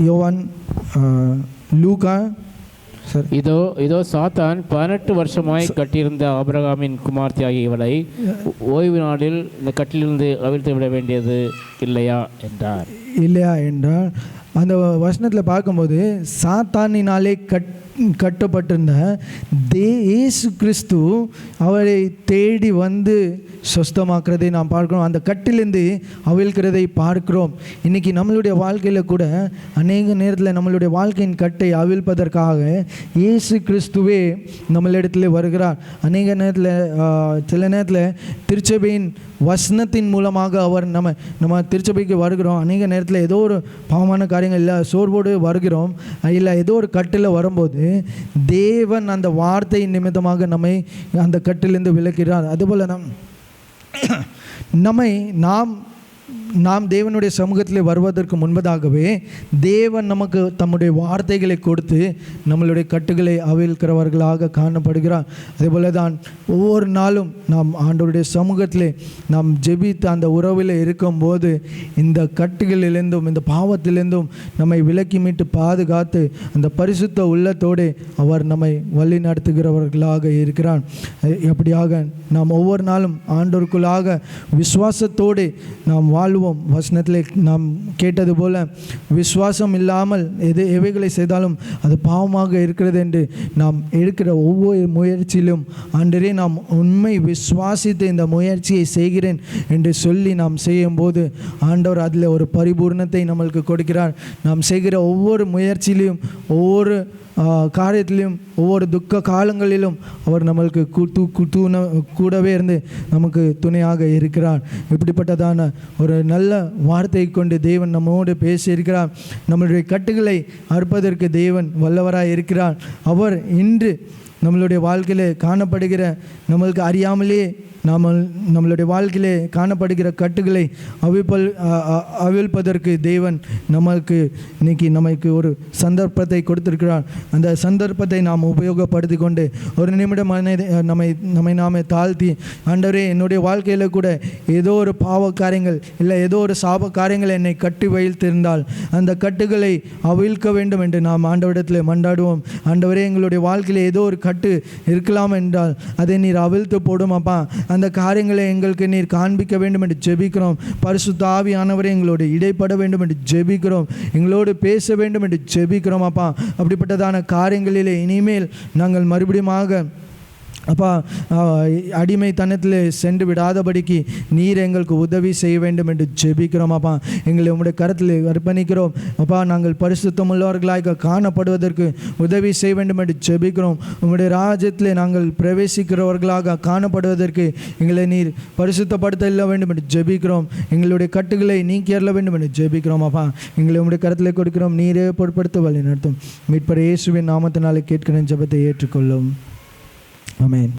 யோவான், லூக்கா. இதோ சாத்தான் 18 வருஷமாய் கட்டியிருந்த ஆபிரகாமின் குமார்த்தியாகிய இவளை ஓய்வு நாளில் இந்த கட்டிலிருந்து அவிழ்த்து விட வேண்டியது இல்லையா என்றார். அந்த வசனத்தில் பார்க்கும்போது சாத்தானினாலே கட்டப்பட்டிருந்த இயேசு கிறிஸ்து அவரை தேடி வந்து சொஸ்தமாக்குறதை நாம் பார்க்கிறோம். அந்த கட்டிலிருந்து அவிழ்க்கிறதை பார்க்கிறோம். இன்றைக்கி நம்மளுடைய வாழ்க்கையில் கூட அநேக நேரத்தில் நம்மளுடைய வாழ்க்கையின் கட்டை அவிழ்ப்பதற்காக இயேசு கிறிஸ்துவே நம்மளிடத்தில் வருகிறார். அநேக நேரத்தில் சில நேரத்தில் திருச்சபையின் வசனத்தின் மூலமாக அவர் நம்ம திருச்சபைக்கு வருகிறோம். அநேக நேரத்தில் ஏதோ ஒரு பாவமான காரியங்கள் இல்லை, சோர்வோடு வருகிறோம், இல்லை ஏதோ ஒரு கட்டில் வரும்போது தேவன் அந்த வார்த்தை நிமித்தமாக நம்மை அந்த கட்டிலிருந்து விலக்கிறார். அதுபோல் நாம் தேவனுடைய சமூகத்தில் வருவதற்கு முன்பதாகவே தேவன் நமக்கு தம்முடைய வார்த்தைகளை கொடுத்து நம்மளுடைய கட்டுகளை அவிழ்க்கிறவர்களாக காணப்படுகிறார். அதேபோல தான் ஒவ்வொரு நாளும் நாம் ஆண்டவருடைய சமூகத்திலே நாம் ஜெபித்து அந்த உறவில் இருக்கும்போது இந்த கட்டுகளிலிருந்தும் இந்த பாவத்திலிருந்தும் நம்மை விலக்கி மீட்டு பாதுகாத்து அந்த பரிசுத்த உள்ளத்தோடு அவர் நம்மை வழி நடத்துகிறவர்களாக இருக்கிறார். எப்படியாக நாம் ஒவ்வொரு நாளும் ஆண்டவருக்குள்ளாக விசுவாசத்தோடு நாம் வாழ்வோம். வசனத்தில் நாம் கேட்டது போல விசுவாசம் இல்லாமல் எவைகளை செய்தாலும் அது பாவமாக இருக்கிறது என்று நாம் எடுக்கிற ஒவ்வொரு முயற்சியிலும் ஆண்டவரே நாம் உண்மை விசுவாசித்து இந்த முயற்சியை செய்கிறேன் என்று சொல்லி நாம் செய்யும்போது ஆண்டவர் அதில் ஒரு பரிபூர்ணத்தை நம்மளுக்கு கொடுக்கிறார். நாம் செய்கிற ஒவ்வொரு முயற்சியிலும் ஒவ்வொரு காரியத்திலும் ஒவ்வொரு துக்க காலங்களிலும் அவர் நம்மளுக்கு கூடவே இருந்து நமக்கு துணையாக இருக்கிறார். இப்படிப்பட்டதான ஒரு நல்ல வார்த்தையை கொண்டு தேவன் நம்மோடு பேசியிருக்கிறார். நம்மளுடைய கட்டுகளை அறுப்பதற்கு தேவன் வல்லவராய் இருக்கிறார். அவர் இன்று நம்மளுடைய வாழ்க்கையில் காணப்படுகிற நம்மளுக்கு அறியாமலே நம்மளுடைய வாழ்க்கையிலே காணப்படுகிற கட்டுகளை அவிழ்ப்பதற்கு தேவன் நமக்கு ஒரு சந்தர்ப்பத்தை கொடுத்திருக்கிறார். அந்த சந்தர்ப்பத்தை நாம் உபயோகப்படுத்தி கொண்டு ஒரு நிமிடம் நம்மை நாமே தாழ்த்தி, ஆண்டவரே என்னுடைய வாழ்க்கையில் கூட ஏதோ ஒரு பாவ காரியங்கள் இல்லை ஏதோ ஒரு சாப காரியங்கள் என்னை கட்டி வைத்திருந்தால் அந்த கட்டுகளை அவிழ்க்க வேண்டும் என்று நாம் ஆண்டவரிடத்தில் மன்றாடுவோம். ஆண்டவரே எங்களுடைய வாழ்க்கையில் ஏதோ ஒரு கட்டு இருக்கலாம் என்றால் அதை நீர் அவிழ்த்து போடும் அப்பா. அந்த காரியங்களை எங்களுக்கு நீர் காண்பிக்க வேண்டும் என்று ஜெபிக்கிறோம். பரிசுத்த ஆவியானவரே எங்களோடு இடைப்பட வேண்டும் என்று ஜெபிக்கிறோம். எங்களோடு பேச வேண்டும் என்று ஜெபிக்கிறோம் அப்பா. அப்படிப்பட்டதான காரியங்களிலே இனிமேல் நாங்கள் மறுபடியும் அப்பா அடிமைத்தனத்தில் சென்று விடாதபடிக்கு நீர் எங்களுக்கு உதவி செய்ய வேண்டும் என்று ஜெபிக்கிறோம் அப்பா. எங்களை உம்முடைய கரத்தில் அர்ப்பணிக்கிறோம் அப்பா. நாங்கள் பரிசுத்தமுள்ளவர்களாக காணப்படுவதற்கு உதவி செய்ய வேண்டும் என்று ஜெபிக்கிறோம். உம்முடைய ராஜ்யத்தில் நாங்கள் பிரவேசிக்கிறவர்களாக காணப்படுவதற்கு எங்களை நீர் பரிசுத்தப்படுத்த வேண்டும் என்று ஜெபிக்கிறோம். எங்களுடைய கட்டுகளை நீக்கி அருள வேண்டும் என்று ஜெபிக்கிறோம் அப்பா. எங்களை உம்முடைய கரத்தில் கொடுக்கிறோம். நீரே பொறுப்படுத்த வழி நடத்தும். மீட்பர் இயேசுவின் நாமத்தினாலே கேட்கிற ஜெபத்தை ஏற்றுக்கொள்ளும். ஆமென்.